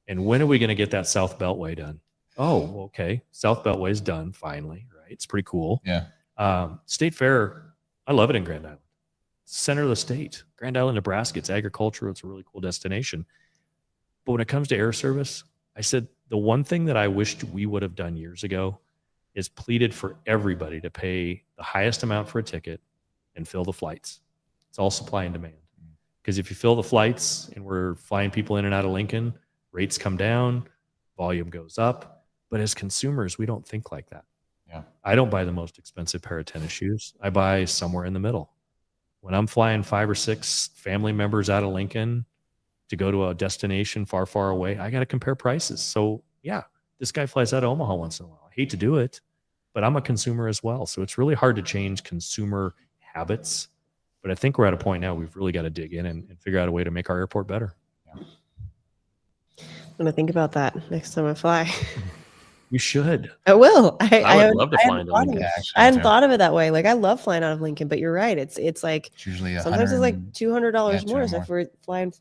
And when are we going to get that South Beltway done? Oh, okay. South Beltway is done finally, right? It's pretty cool. Yeah. State fair, I love it in Grand Island. Center of the state. Grand Island, Nebraska. It's agriculture. It's a really cool destination. But when it comes to air service, I said the one thing that I wished we would have done years ago is pleaded for everybody to pay the highest amount for a ticket and fill the flights. It's all supply and demand. Because if you fill the flights and we're flying people in and out of Lincoln, rates come down, volume goes up. But as consumers, we don't think like that. Yeah. I don't buy the most expensive pair of tennis shoes. I buy somewhere in the middle. When I'm flying 5 or 6 family members out of Lincoln to go to a destination far, far away, I got to compare prices. So yeah, this guy flies out of Omaha once in a while. I hate to do it, but I'm a consumer as well. So it's really hard to change consumer habits. But I think we're at a point now we've really got to dig in and figure out a way to make our airport better. I'm going to think about that next time I fly. You should. I will. I would love to fly into Lincoln. I hadn't thought of it that way. Like, I love flying out of Lincoln, but you're right. It's like It's usually sometimes it's like $200 yeah, more. $200 So if we're flying,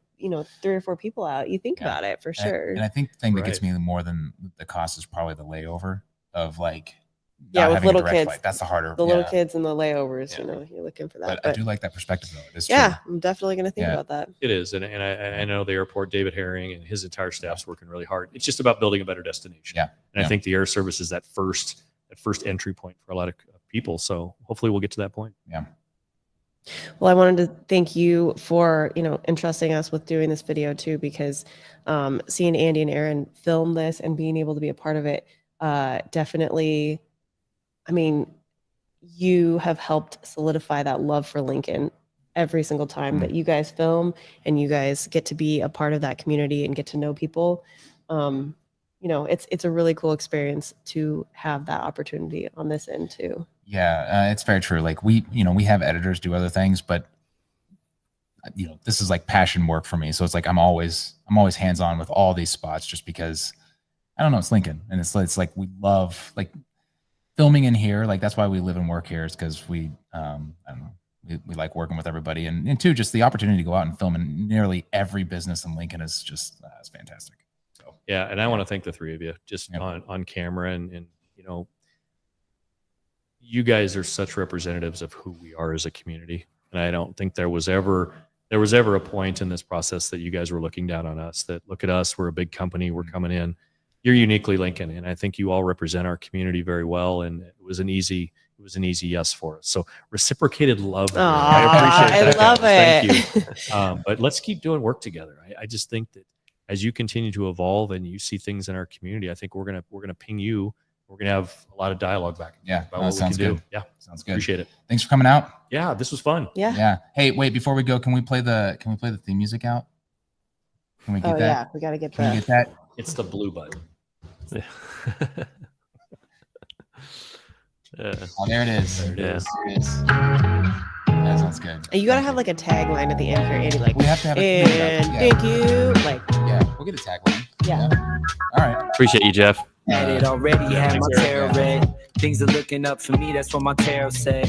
3 or 4 people out, you think about it for sure. And I think the thing that gets me more than the cost is probably the layover of like with little kids. Flight. That's the harder. The little kids and the layovers. You're looking for that. But I do like that perspective though. It's true. true. I'm definitely going to think about that. It is, and I know the airport, David Herring and his entire staff's working really hard. It's just about building a better destination. Yeah, and I think the air service is that first entry point for a lot of people. So hopefully we'll get to that point. Yeah. Well, I wanted to thank you for entrusting us with doing this video too, because seeing Andy and Aaron film this and being able to be a part of it, definitely. I mean, you have helped solidify that love for Lincoln every single time that you guys film and you guys get to be a part of that community and get to know people. It's a really cool experience to have that opportunity on this end too. Yeah, it's very true. Like we have editors do other things, but this is like passion work for me. So it's like I'm always hands-on with all these spots just because I don't know, it's Lincoln, and it's like we love like filming in here. Like that's why we live and work here, is because we I don't know, we like working with everybody, and two, just the opportunity to go out and film in nearly every business in Lincoln is just it's fantastic. So yeah, and I want to thank the 3 of you just on camera, and you guys are such representatives of who we are as a community, and I don't think there was ever a point in this process that you guys were looking down on us, that look at us, we're a big company, we're coming in. You're uniquely Lincoln, and I think you all represent our community very well, and it was an easy yes for us. So reciprocated love. Aww, I appreciate that. I love it. Thank you. But let's keep doing work together. I just think that as you continue to evolve and you see things in our community, I think we're gonna ping you. We're gonna have a lot of dialogue back. Yeah, about what we can do. Yeah, sounds good. Appreciate it. Thanks for coming out. Yeah, this was fun. Yeah. Hey, wait, before we go, can we play the theme music out? Can we get that? Yeah, we gotta get that. Can we get that? It's the blue button. Yeah. Oh, there it is. There it is. There it is. That sounds good. And you gotta have like a tagline at the end here, Andy. Like, we have to have a thank you. Like, we'll get a tagline. Yeah. All right. Appreciate you, Jeff. Had it already, had my Thanks, tarot read. Things are looking up for me, that's what my tarot said.